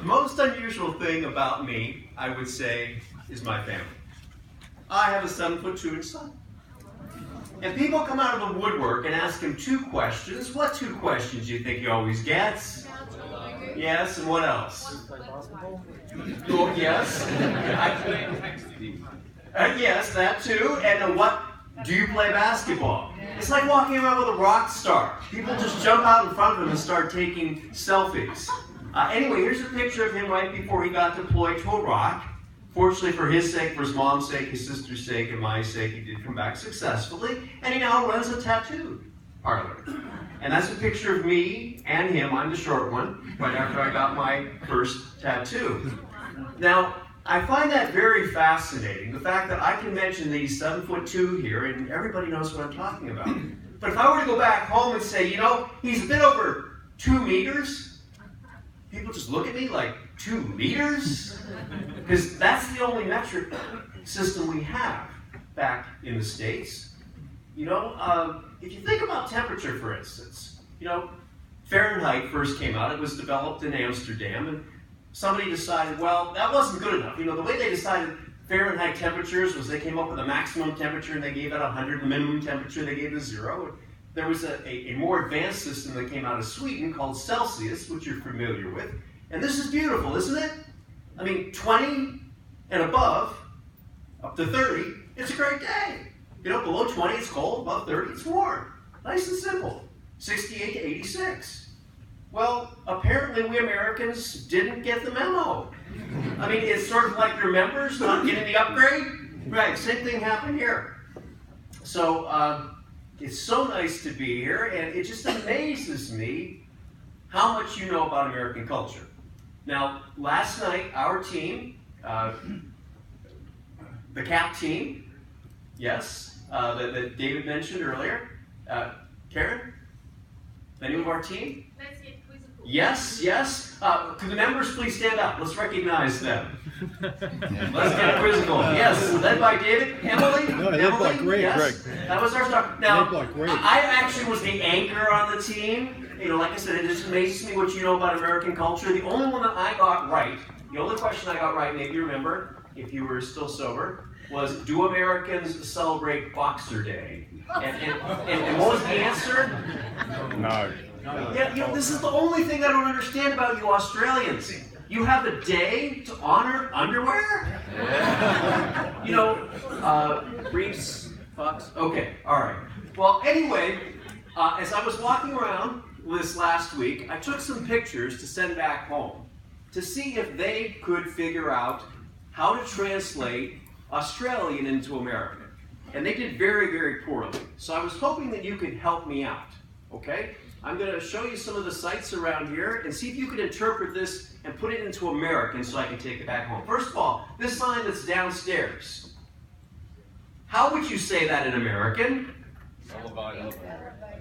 The most unusual thing about me, I would say, is my family. I have a 7'2" son. And people come out of the woodwork and ask him 2 questions. What 2 questions do you think he always gets? Yes, and what else? Oh, yes. Yes, that too. And what? Do you play basketball? It's like walking around with a rock star. People just jump out in front of him and start taking selfies. Anyway, here's a picture of him right before he got deployed to Iraq. Fortunately for his sake, for his mom's sake, his sister's sake, and my sake, he did come back successfully. And he now runs a tattoo parlor. And that's a picture of me and him. I'm the short one, right after I got my first tattoo. Now, I find that very fascinating, the fact that I can mention that he's 7'2" here, and everybody knows what I'm talking about. But if I were to go back home and say, you know, he's a bit over 2 meters, people just look at me like, 2 meters? Because that's the only metric system we have back in the States. You know, if you think about temperature, for instance, you know, Fahrenheit first came out. It was developed in Amsterdam, and somebody decided, well, that wasn't good enough. You know, the way they decided Fahrenheit temperatures was they came up with a maximum temperature and they gave it 100, the minimum temperature they gave it 0. There was a more advanced system that came out of Sweden called Celsius, which you're familiar with. And this is beautiful, isn't it? I mean, 20 and above, up to 30, it's a great day. You know, below 20 it's cold, above 30 it's warm. Nice and simple. 68 to 86. Well, apparently we Americans didn't get the memo. I mean, it's sort of like your members not getting the upgrade. Right, same thing happened here. So, it's so nice to be here, and it just amazes me how much you know about American culture. Now, last night, our team, the CAP team, yes, that David mentioned earlier. Karen? The name of our team? Yes, yes. Could the members please stand up? Let's recognize them. Let's get quizzical. Yes, led by David. Emily? No, Emily? Greg. Yes. That was our star. Now, Greg. I actually was the anchor on the team. You know, like I said, it just amazes me what you know about American culture. The only one that I got right, the only question I got right, maybe you remember, if you were still sober, was, do Americans celebrate Boxer Day? And what was the answer? No. Yeah, you know, this is the only thing I don't understand about you Australians. You have a day to honor underwear? You know, briefs, Fox? Okay, all right. Well, anyway, as I was walking around this last week, I took some pictures to send back home to see if they could figure out how to translate Australian into American. And they did very, very poorly. So I was hoping that you could help me out, okay? I'm going to show you some of the sites around here and see if you can interpret this and put it into American so I can take it back home. First of all, this sign that's downstairs. How would you say that in American? Elevator.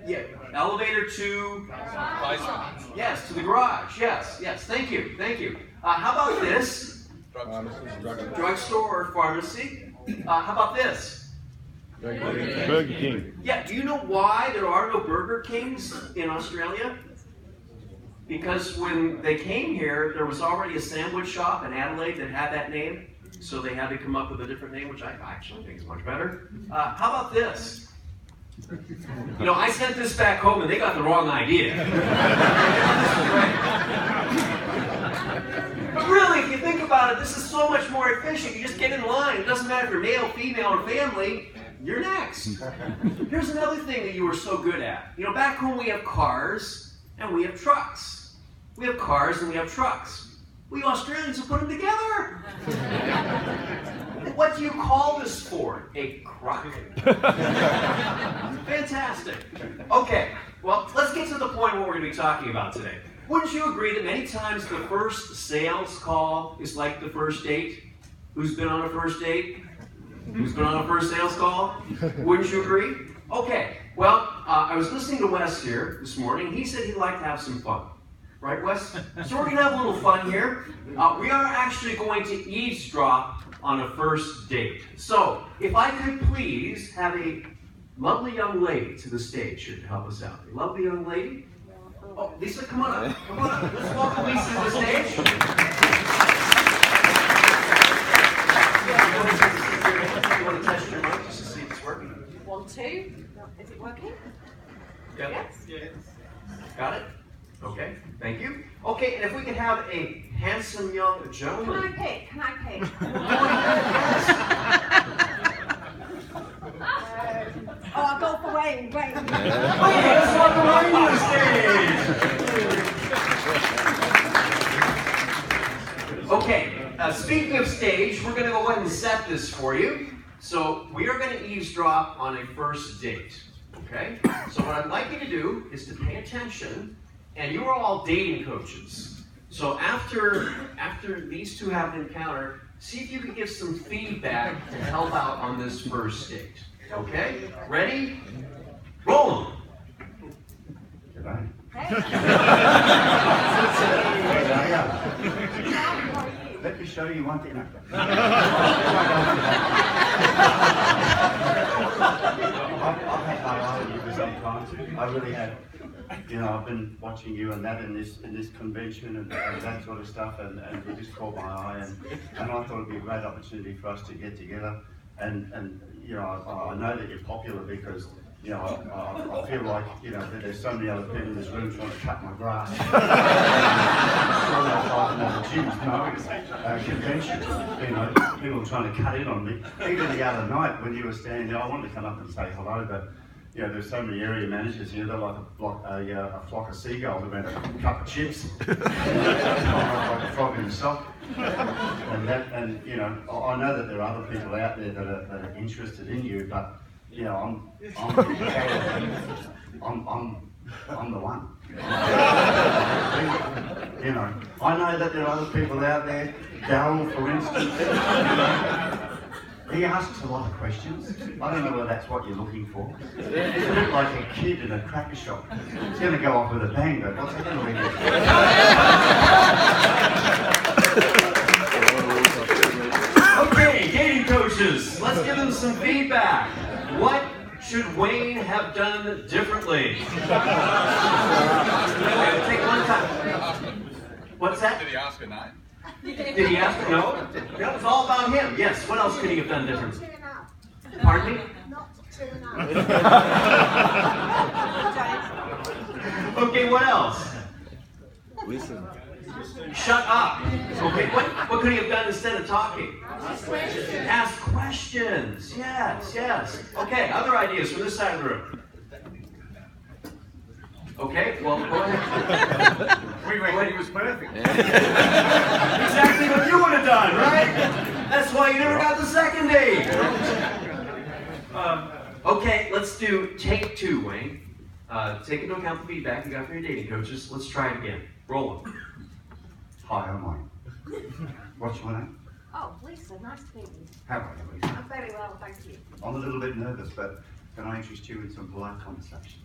Yeah, elevator to? Yes, to the garage. Yes, yes. Thank you, thank you. How about this? Drugstore or pharmacy. How about this? Burger King. Yeah, do you know why there are no Burger Kings in Australia? Because when they came here, there was already a sandwich shop in Adelaide that had that name, so they had to come up with a different name, which I actually think is much better. How about this? You know, I sent this back home and they got the wrong idea. But really, if you think about it, this is so much more efficient. You just get in line. It doesn't matter if you're male, female, or family. You're next. Here's another thing that you were so good at. You know, back home we have cars and we have trucks. We have cars and we have trucks. We Australians have put them together. What do you call this for? A crock. Fantastic. Okay, well, let's get to the point of what we're going to be talking about today. Wouldn't you agree that many times the first sales call is like the first date? Who's been on a first date? Who's been on a first sales call? Wouldn't you agree? Okay, well, I was listening to Wes here this morning. He said he'd like to have some fun. Right, Wes? So we're going to have a little fun here. We are actually going to eavesdrop on a first date. So, if I could please have a lovely young lady to the stage here to help us out. A lovely young lady? Oh, Lisa, come on up. Come on up. Let's welcome Lisa to the stage. Yes. Got it? Okay, thank you. Okay, and if we could have a handsome young gentleman. Can I pick? I'll go for Wayne. Wayne, let's welcome Wayne to the stage. Okay, speaking of stage, we're going to go ahead and set this for you. So we are going to eavesdrop on a first date. Okay? So what I'd like you to do is to pay attention, and you are all dating coaches. So after these two have an encounter, see if you can give some feedback to help out on this first date. Okay? Ready? Roll them. Goodbye. Let me show you one thing. I'll have my eye on you for some time. I really have. You know, I've been watching you and that in this convention and that sort of stuff, and it just caught my eye, and I thought it'd be a great opportunity for us to get together. And you know, I know that you're popular because, you know, I feel like, you know, that there's so many other people in this room trying to cut my grass. Convention, you know, people trying to cut in on me. Even the other night when you were standing there, I wanted to come up and say hello, but you know, there's so many area managers here. They're like a flock of seagulls around a cup of chips, like a frog in the sock. And you know, I know that there are other people out there that are interested in you, but you know, I'm the one. You know, I know that there are other people out there. Daryl, for instance, you know, he asks a lot of questions. I don't know whether that's what you're looking for. It's a bit like a kid in a cracker shop. It's going to go off with a bang, but what's it going to be? Okay, dating coaches, let's give them some feedback. What should Wayne have done differently? Take one time. What's that? Did he ask a name? Did he ask? No? No, it's all about him. Yes, what else could he have done different? Pardon me? Not 2.5. Okay, what else? Listen. Shut up. Okay, what could he have done instead of talking? Ask questions. Yes, yes. Okay, other ideas from this side of the room. Okay, well, go ahead. He was perfect. Exactly what you would have done, right? That's why you never got the second date. Okay, let's do take two, Wayne. Take into account the feedback you got from your dating coaches. Let's try it again. Roll them. Hi, I'm Wayne. What's your name? Oh, Lisa, nice to meet you. How are you, Lisa? I'm very well, thank you. I'm a little bit nervous, but can I interest you in some polite conversation?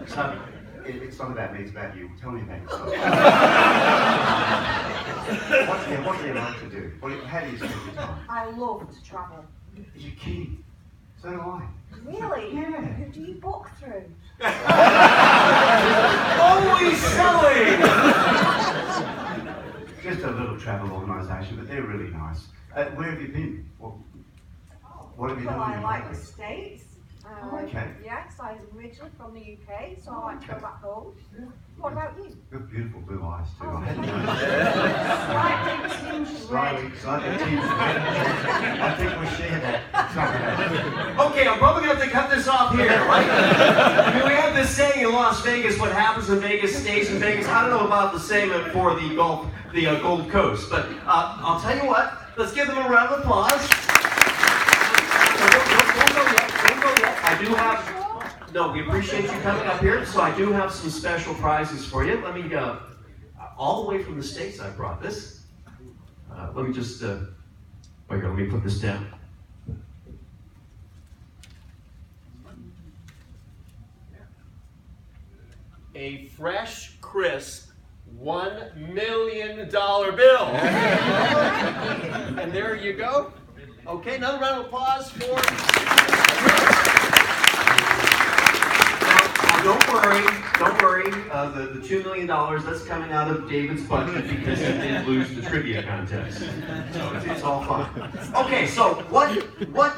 So, it's not about me, it's about you. Tell me about yourself. What do you like to do? How do you spend your time? I love to travel. Are you kidding? So do I. Really? Yeah. Who do you book through? Always selling! Just a little travel organisation, but they're really nice. Where have you been? What have you done? Well, I like the States. Okay. Yes, I'm originally from the UK, so I like to go back home. What about you? You've got beautiful blue eyes too. Oh, I thank you. Slightly tinged red. I think we share that. Okay, I'm probably going to have to cut this off here, right? I mean, we have this saying in Las Vegas, what happens in Vegas stays in Vegas. I don't know about the same for the Gold Coast, but I'll tell you what, let's give them a round of applause. Don't go yet. I do have, no, we appreciate you coming up here, so I do have some special prizes for you. Let me, all the way from the States I brought this. Let me just, wait here, let me put this down. A fresh, crisp $1 million bill. And there you go. Okay, another round of applause for... Now, don't worry. Don't worry. The $2 million, that's coming out of David's budget because he did lose the trivia contest. So it's all fine. Okay, so what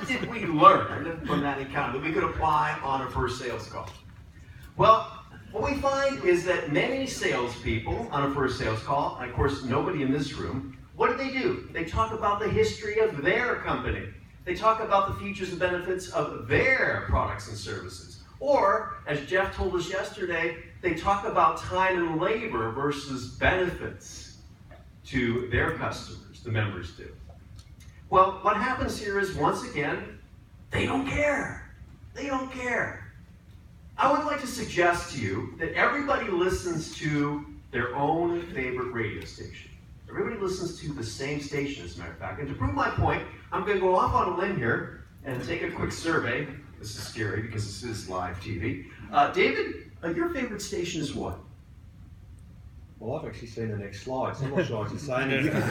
did we learn from that encounter that we could apply on a first sales call? Well, what we find is that many salespeople on a first sales call, and of course nobody in this room, what do? They talk about the history of their company. They talk about the features and benefits of their products and services. Or, as Jeff told us yesterday, they talk about time and labor versus benefits to their customers, the members do. Well, what happens here is, once again, they don't care. They don't care. I would like to suggest to you that everybody listens to their own favorite radio station. Everybody listens to the same station, as a matter of fact. And to prove my point, I'm going to go off on a limb here and take a quick survey. This is scary because this is live TV. David, your favorite station is what? Well, I've actually seen the next slide, so I'm not sure I can say anything.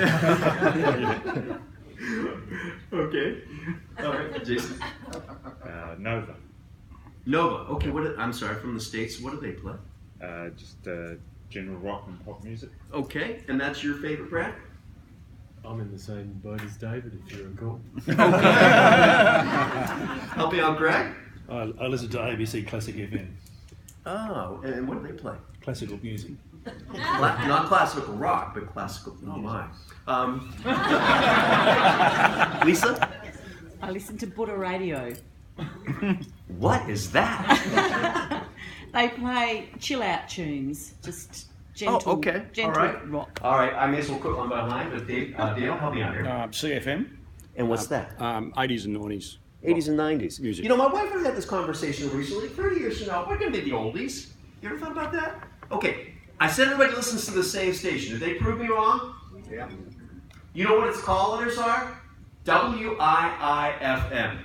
Okay. All right, Jason. Nova. Nova. Okay, I'm sorry, from the States. What do they play? Just general rock and pop music. Okay, and that's your favorite, Brad? I'm in the same boat as David, if you recall. Help me out, Greg. I listen to ABC Classic FM. Oh, and what do they play? Classical music. Not classical rock, but classical. Oh my. Lisa? I listen to Buddha Radio. What is that? They play chill out tunes, just gentle, gentle rock. All right, I may as well quick one behind, but Dale, help me out here. CFM. And what's that? 80s and 90s. 80s and 90s. Music. You know, my wife and I had this conversation recently. 30 years from now, we're going to be the oldies. You ever thought about that? Okay, I said everybody listens to the same station. Did they prove me wrong? Yeah. You know what its call letters are? WIIFM.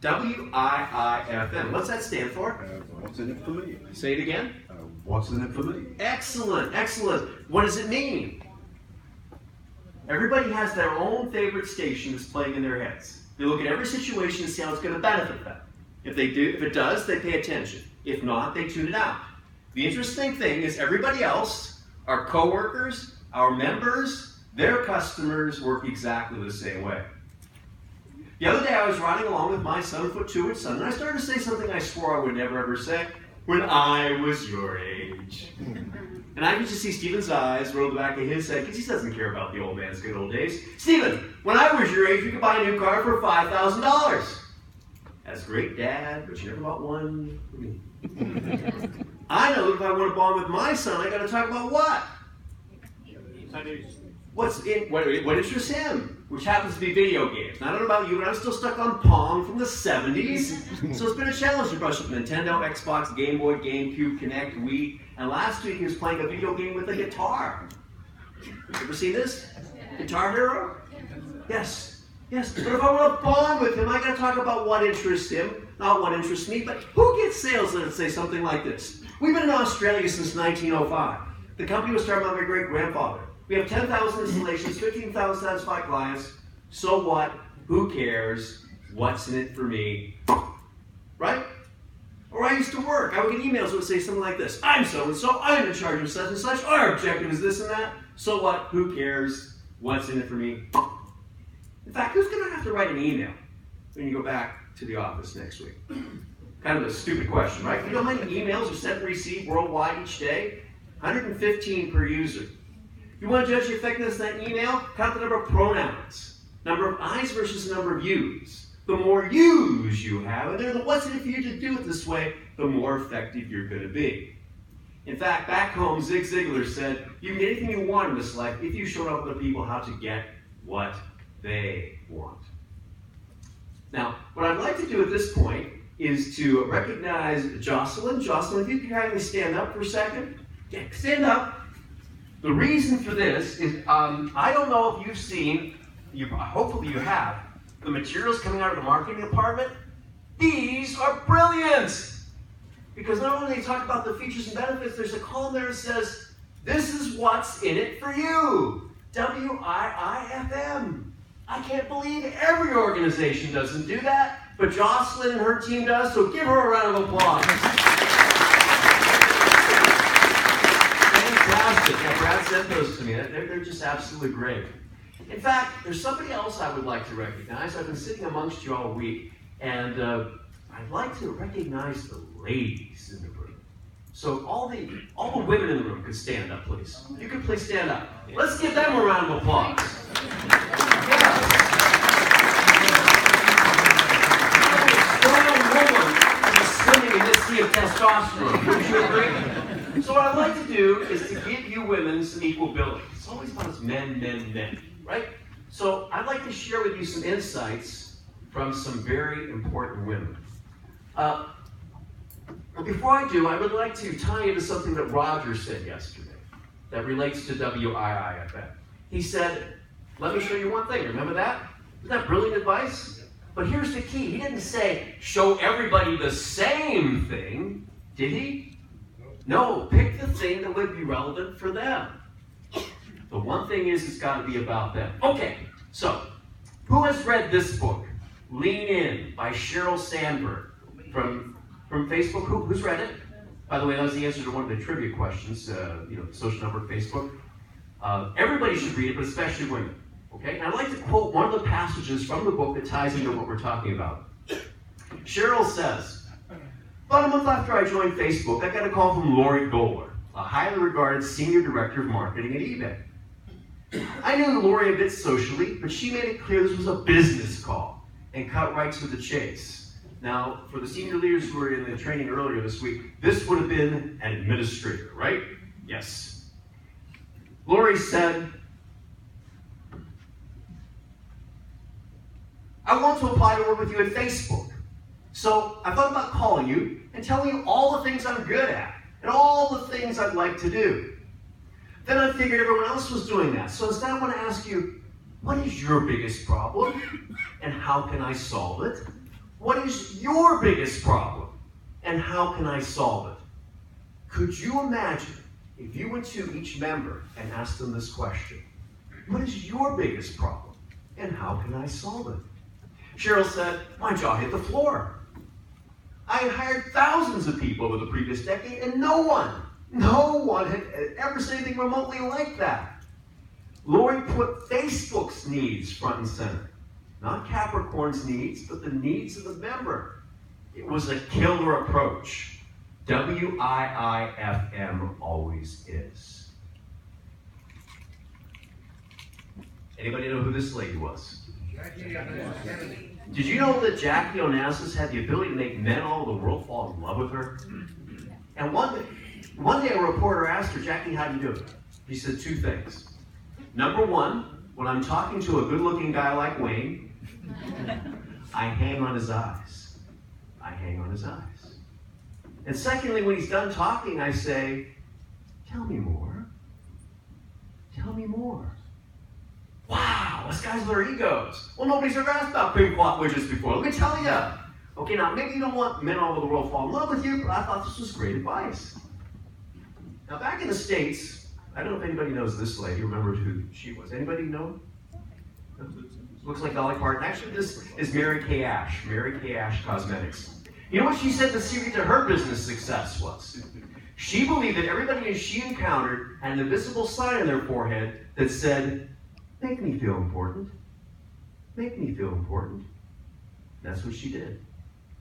WIIFM. What's that stand for? What's in it for me? Say it again. What's in it for me? Excellent, excellent. What does it mean? Everybody has their own favorite station that's playing in their heads. They look at every situation and see how it's going to benefit them. If it does, they pay attention. If not, they tune it out. The interesting thing is everybody else, our coworkers, our members, their customers work exactly the same way. The other day I was riding along with my 7'2" son, and I started to say something I swore I would never ever say when I was your age. And I could just see Stephen's eyes roll the back of his head because he doesn't care about the old man's good old days. Stephen, when I was your age, you could buy a new car for $5,000. That's great, Dad, but you never bought one for me. I know that if I want to bond with my son, I got to talk about what? What interests him, which happens to be video games. Now, I don't know about you, but I'm still stuck on Pong from the 70s. So it's been a challenge to brush up Nintendo, Xbox, Game Boy, GameCube, Kinect, Wii. And last week he was playing a video game with a guitar. You ever seen this? Guitar Hero? Yes. Yes. But if I want to bond with him, I got to talk about what interests him, not what interests me. But who gets sales that say something like this? We've been in Australia since 1905. The company was started by my great-grandfather. We have 10,000 installations, 15,000 satisfied clients. So what? Who cares? What's in it for me? Right? Or I used to work. I would get emails that would say something like this. I'm so-and-so. I'm in charge of such and such. Our objective is this and that. So what? Who cares? What's in it for me? In fact, who's going to have to write an email when you go back to the office next week? Kind of a stupid question, right? You know how many emails are sent and received worldwide each day? 115 per user. You want to judge the effectiveness of that email? Count the number of pronouns. Number of I's versus the number of U's. The more U's you have, and they're the what's in it for you to do it this way, the more effective you're going to be. In fact, back home, Zig Ziglar said, you can get anything you want in this life if you show up with the people how to get what they want. Now, what I'd like to do at this point is to recognize Jocelyn. Jocelyn, if you could kindly stand up for a second. Yeah, stand up. The reason for this is, I don't know if you've seen, hopefully you have, the materials coming out of the marketing department. These are brilliant! Because not only do they talk about the features and benefits, there's a column there that says, this is what's in it for you. WIIFM. I can't believe every organization doesn't do that, but Jocelyn and her team does, so give her a round of applause. fantastic. Yeah, Brad sent those to me. They're just absolutely great. In fact, there's somebody else I would like to recognize. I've been sitting amongst you all week, and I'd like to recognize the ladies in the room. So all the women in the room could stand up, please. You could please stand up. Let's give them a round of applause. Yeah. Swimming in this sea of testosterone. Would you agree? So what I'd like to do is to give you women some equal billing. It's always about us men, right? So I'd like to share with you some insights from some very important women. But before I do, I would like to tie into something that Roger said yesterday that relates to WIIFM. He said, let me show you one thing. Remember that? Isn't that brilliant advice? But here's the key. He didn't say, show everybody the same thing, did he? No, pick the thing that would be relevant for them. The one thing is, it's got to be about them. Okay, so, who has read this book? Lean In by Sheryl Sandberg from Facebook. Who's read it? By the way, that was the answer to one of the trivia questions, the social network Facebook. Everybody should read it, but especially women. Okay, and I'd like to quote one of the passages from the book that ties into what we're talking about. Sheryl says, about a month after I joined Facebook, I got a call from Lori Golar, a highly regarded senior director of marketing at eBay. I knew Lori a bit socially, but she made it clear this was a business call and cut right to the chase. Now, for the senior leaders who were in the training earlier this week, this would have been an administrator, right? Yes. Lori said, I want to apply to work with you at Facebook. So I thought about calling you and telling you all the things I'm good at and all the things I'd like to do. Then I figured everyone else was doing that. So instead I want to ask you, what is your biggest problem and how can I solve it? What is your biggest problem and how can I solve it? Could you imagine if you went to each member and asked them this question? What is your biggest problem and how can I solve it? Sheryl said, my jaw hit the floor. I had hired thousands of people over the previous decade and no one had ever said anything remotely like that. Lori put Facebook's needs front and center. Not Capricorn's needs, but the needs of the member. It was a killer approach. WIIFM always is. Anybody know who this lady was? Did you know that Jackie Onassis had the ability to make men all over the world fall in love with her? And one day a reporter asked her, Jackie, how do you do it? She said two things. Number one, when I'm talking to a good-looking guy like Wayne, I hang on his eyes. I hang on his eyes. And secondly, when he's done talking, I say, tell me more. Tell me more. Wow, this guy's their egos. Well, nobody's ever asked about kumquat widgets before. Let me tell you. Okay, now maybe you don't want men all over the world to fall in love with you, but I thought this was great advice. Now, back in the States, I don't know if anybody knows this lady, remembers who she was. Anybody know? Looks like Dolly Parton. Actually, this is Mary Kay Ash. Mary Kay Ash Cosmetics. You know what she said the secret to her business success was? She believed that everybody she encountered had an invisible sign on their forehead that said, make me feel important. Make me feel important. That's what she did.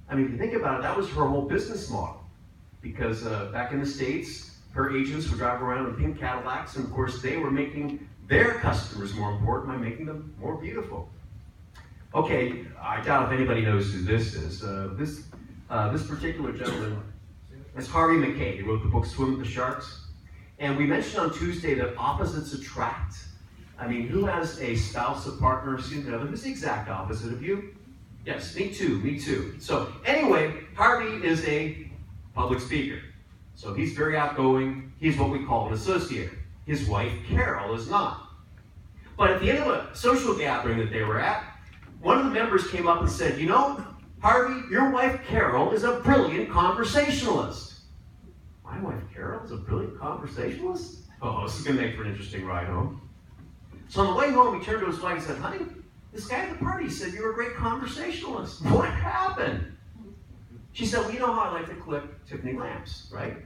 I mean, if you think about it, that was her whole business model. Because back in the States, her agents would drive around in pink Cadillacs, and of course they were making their customers more important by making them more beautiful. Okay, I doubt if anybody knows who this is. This particular gentleman is Harvey McKay. He wrote the book Swim with the Sharks. And we mentioned on Tuesday that opposites attract. I mean, who has a spouse, a partner, a significant other who's the exact opposite of you? Yes, me too, me too. So anyway, Harvey is a public speaker. So he's very outgoing. He's what we call an associator. His wife, Carol, is not. But at the end of a social gathering that they were at, one of the members came up and said, you know, Harvey, your wife, Carol, is a brilliant conversationalist. My wife, Carol, is a brilliant conversationalist? Oh, this is going to make for an interesting ride home. So on the way home, he turned to his wife and said, honey, this guy at the party said you were a great conversationalist. What happened? She said, well, you know how I like to collect Tiffany lamps, right?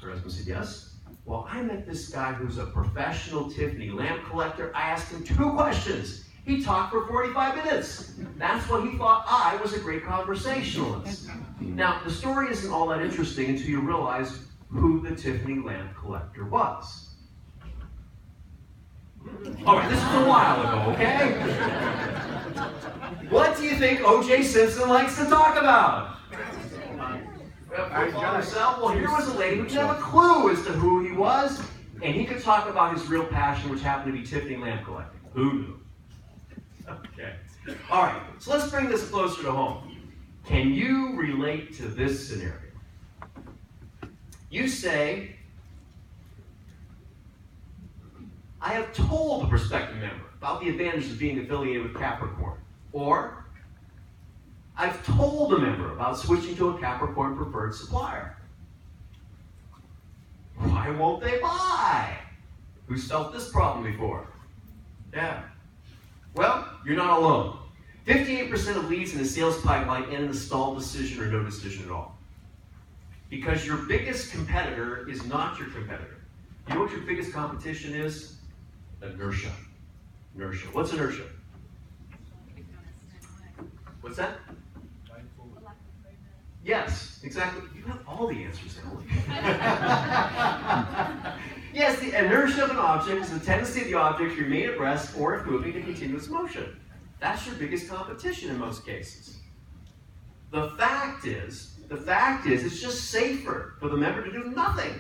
Her husband said, yes. Well, I met this guy who's a professional Tiffany lamp collector. I asked him 2 questions. He talked for 45 minutes. That's what he thought I was a great conversationalist. Now, the story isn't all that interesting until you realize who the Tiffany lamp collector was. All right, this was a while ago, okay? What do you think O.J. Simpson likes to talk about? Football himself? Well, here was a lady who didn't have a clue as to who he was, and he could talk about his real passion, which happened to be Tiffany lamp collecting. Who knew? Okay. All right, so let's bring this closer to home. Can you relate to this scenario? You say, I have told the prospective member about the advantages of being affiliated with Capricorn. Or, I've told the member about switching to a Capricorn preferred supplier. Why won't they buy? Who's felt this problem before? Yeah. Well, you're not alone. 58% of leads in the sales pipeline end in a stalled decision or no decision at all. Because your biggest competitor is not your competitor. You know what your biggest competition is? Inertia. Inertia. What's inertia? What's that? Yes, exactly. You have all the answers, Emily. Yes, the inertia of an object is the tendency of the object to remain at rest or if moving in continuous motion. That's your biggest competition in most cases. The fact is, it's just safer for the member to do nothing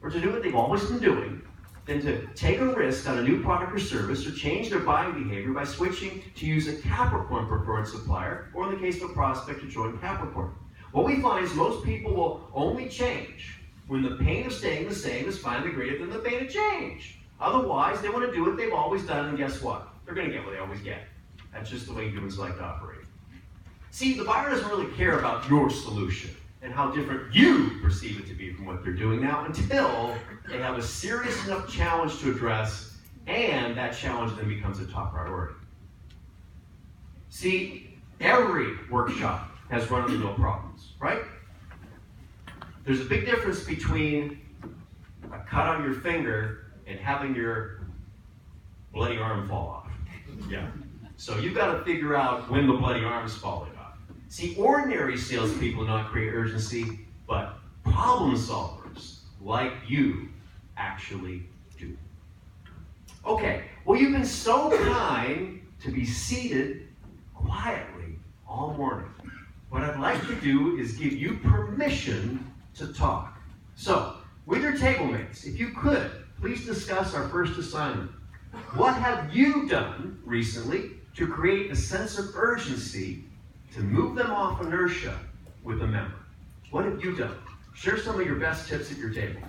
or to do what they've always been doing than to take a risk on a new product or service or change their buying behavior by switching to use a Capricorn preferred supplier, or in the case of a prospect, to join Capricorn. What we find is most people will only change when the pain of staying the same is finally greater than the pain of change. Otherwise, they want to do what they've always done, and guess what? They're going to get what they always get. That's just the way humans like to operate. See, the buyer doesn't really care about your solution and how different you perceive it to be from what they're doing now until they have a serious enough challenge to address, and that challenge then becomes a top priority. See, every workshop has run-of-the-mill problems, right? There's a big difference between a cut on your finger and having your bloody arm fall off. Yeah. So you've got to figure out when the bloody arm is falling off. See, ordinary salespeople do not create urgency, but problem solvers like you actually do. Okay, well, you've been so kind to be seated quietly all morning. What I'd like to do is give you permission to talk. So, with your table mates, if you could, please discuss our first assignment. What have you done recently to create a sense of urgency to move them off inertia with a member? What have you done? Share some of your best tips at your table.